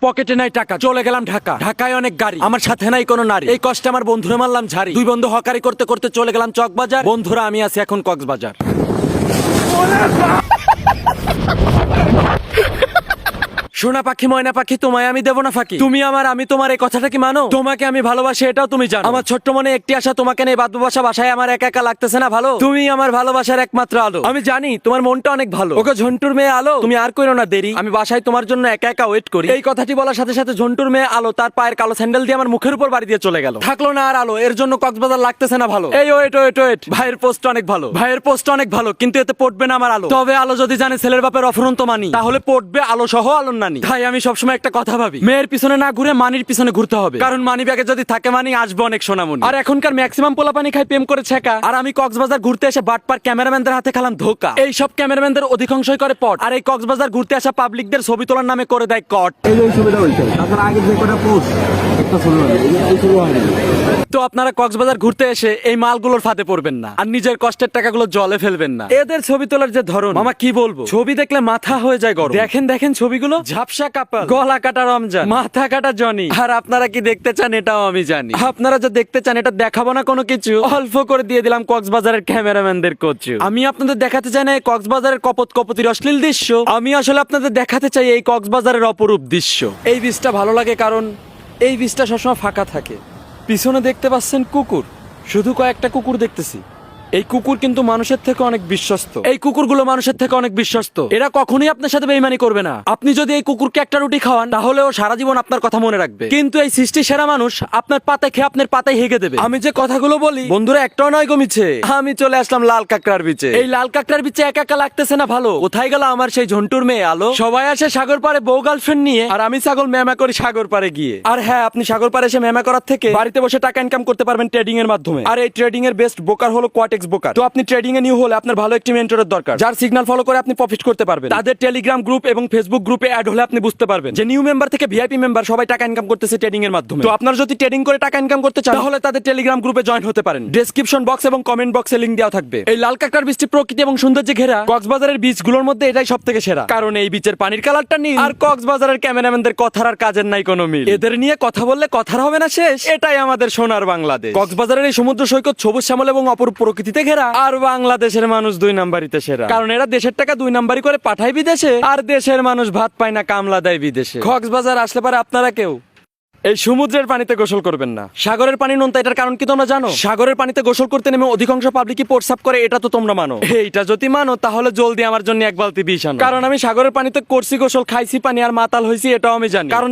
পকেটে নাই টাকা, চলে গেলাম ঢাকা। ঢাকায় অনেক গাড়ি, আমার সাথে নাই কোনো নারী। এই কষ্টে আমার বন্ধুরে মারলাম ঝাড়ি। দুই বন্ধু হকারি করতে করতে চলে গেলাম চকবাজার। বন্ধুরা আমি আছি এখন কক্সবাজার। সোনা পাখি ময়না পাখি তোমায় আমি দেবো না ফাঁকি। তুমি আমার আমি তোমার, এই কথাটা কি মানো? তোমাকে আমি ভালোবাসি এটাও তুমি জানো। আমার ছোট্ট মনে একটি আশা, তোমাকে নেই বাদ বাসা। বাসায় আমার একা একা লাগতেছে না ভালো। তুমি আমার ভালোবাসার একমাত্র আলো। আমি জানি তোমার মনটা অনেক ভালো। ওকে ঝন্টুর মেয়ে আলো, তুমি আর কইরো না দেরি। আমি বাসায় তোমার জন্য একা একা ওয়েট করি। এই কথাটি বলার সাথে সাথে ঝন্টুর মেয়ে আলো তার পায়ের কালো স্যান্ডেল দিয়ে আমার মুখের উপর বাড়ি দিয়ে চলে গেল। থাকলো না আর আলো, এর জন্য কক্সবাজার লাগতেছে না ভালো। এই ওয়েট ওয়েট ওয়েট, ভাইয়ের পোস্ট অনেক ভালো, ভাইয়ের পোস্ট অনেক ভালো, কিন্তু এতে পড়বে না আমার আলো। তবে আলো যদি জানে ছেলের বাপের অফুরন্ত মানি, তাহলে পড়বে আলো সহ আলোর নানি। তাই আমি সবসময় একটা কথা ভাবি, মেয়ের পিছনে না ঘুরে মানির পিছনে ঘুরতে হবে। কারণ মানি ব্যাগে যদি থাকে মানি, আসবে অনেক সোনামণি। আর এখনকার ম্যাক্সিমাম পোলাপানি খাই প্রেম করে ছেকা। আর আমি কক্সবাজার ঘুরতে এসে বাটপার ক্যামেরাম্যানদের হাতে খেলাম ধোকা। এই সব ক্যামেরাম্যানদের অধিকাংশই করে পট, আর এই কক্সবাজার ঘুরতে আসা পাবলিকদের ছবি তোলার নামে করে দেয় কট। এই যে ছবিটা হইছে, তাছাড়া আগে যে কটা পোস্ট একটা ছবি হলো, এই ছবি হয়নি। তো আপনারা কক্সবাজার ঘুরতে এসে এই মালগুলোর ফাঁদে পড়বেন না, আর নিজের কষ্টের টাকাগুলো জলে ফেলবেন না। এদের ছবি তোলার যে ধরন, মামা কি বলবো, ছবি দেখলে মাথা হয়ে যায় গরম। দেখেন দেখেন ছবিগুলো, ঝাপসা কাপাল, গলা কাটা রমজান, মাথা কাটা জনি। আর আপনারা কি দেখতে চান এটাও আমি জানি। আপনারা যা দেখতে চান এটা দেখাবো না কোনো কিছু, অল্প করে দিয়ে দিলাম কক্সবাজারের ক্যামেরাম্যানদের কচু। আমি আপনাদের দেখাতে চাই না এই কক্সবাজারের কপত কপতির অশ্লীল দৃশ্য, আমি আসলে আপনাদের দেখাতে চাই এই কক্সবাজারের অপরূপ দৃশ্য। এই বীজটা ভালো লাগে কারণ এই বীজটা সবসময় ফাঁকা থাকে। পিছনে দেখতে পাচ্ছেন কুকুর, শুধু কয়েকটা কুকুর দেখতেছি। এই কুকুর কিন্তু মানুষের থেকে অনেক বিশ্বস্ত। এই কুকুরগুলো মানুষের থেকে অনেক বিশ্বস্ত। এরা কখনোই আপনার সাথে বেইমানি করবে না। আপনি যদি এই কুকুরকে একটা রুটি খাওয়ান, তাহলে ও সারা জীবন আপনার কথা মনে রাখবে। কিন্তু এই সৃষ্টি সেরা মানুষ আপনার পাতায় খেয়ে আপনার পাতায় হেগে দেবে। আমি যে কথাগুলো বলি বন্ধুরা একটাও নয় গমিছে। আমি চলে আসলাম লাল কাঁকড়ার বিচে। এই লাল কাঁকড়ার বিচে একা একা লাগতেছে না ভালো। কোথায় গেল আমার সেই ঝন্টুর মেয়ে আলো? সবাই আসে সাগর পাড়ে বউ গার্লফ্রেন্ড নিয়ে, আর আমি ছাগল মেমা করি সাগর পাড়ে গিয়ে। আর হ্যাঁ, আপনি সাগর পাড়ে এসে মেমা করার থেকে বাড়িতে বসে টাকা ইনকাম করতে পারবেন ট্রেডিং এর মাধ্যমে। আর এই ট্রেডিং এর বেস্ট ব্রোকার হলো কোয়াটেক্স ব্রোকার। তো আপনি ট্রেডিং এ নিউ হলে আপনার ভালো একটি মেন্টরের দরকার, যার সিগন্যাল ফলো করে আপনি প্রফিট করতে পারবেন। তাদের টেলিগ্রাম গ্রুপ এবং ফেসবুক গ্রুপে অ্যাড হলে আপনি বুঝতে পারবেন যে নিউ মেম্বার থেকে ভিআইপি মেম্বার সবাই টাকা ইনকাম করতেছে ট্রেডিং এর মাধ্যমে। তো আপনারা যদি ট্রেডিং করে টাকা ইনকাম করতে চান, তাহলে তাদের টেলিগ্রাম গ্রুপে জয়েন হতে পারেন। ডেসক্রিপশন বক্স এবং কমেন্ট বক্সে লিংক দেওয়া থাকবে। এই লাল কাঁকড়ার বীজটি প্রকৃতি এবং সৌন্দর্যে ঘেরা কক্সবাজারের বিচগুলোর মধ্যে এটাই সবথেকে সেরা, কারণ এই বিচের পানির কালারটা নীল। আর কক্সবাজারের ক্যামেরাম্যানদের কথার আর কাজের নাই কোনো মিল। এদের নিয়ে কথা বললে কথার হবে না শেষ। এটাই আমাদের সোনার বাংলাদেশ। কক্সবাজারের এই সমুদ্র সৈকত সবুজ শ্যামল এবং অপরূপ প্রকৃতিতে ঘেরা। আর বাংলাদেশের মানুষ দুই নাম্বারিতে সেরা, কারণ এরা দেশের টাকা দুই নাম্বারি করে পাঠায় বিদেশে, আর দেশের মানুষ ভাত পায় না, কামলা দেয় বিদেশে। কক্সবাজার আসলে পারে আপনারা কেউ এই সমুদ্রের পানিতে গোসল করবেন না। সাগরের পানি নোনতা, এটার কারণ কি তোমরা জানো? সাগরের পানিতে গোসল করতে নেমে অধিকাংশ পাবলিকই প্রস্রাব করে, এটা তো তোমরা মানো। এইটা যদি মানো তাহলে জলদি আমার জন্য এক বালতি বিষ আনো, কারণ আমি সাগরের পানিতে করছি গোসল, খাইছি পানি আর মাতাল হয়েছি, এটাও আমি জানি। কারণ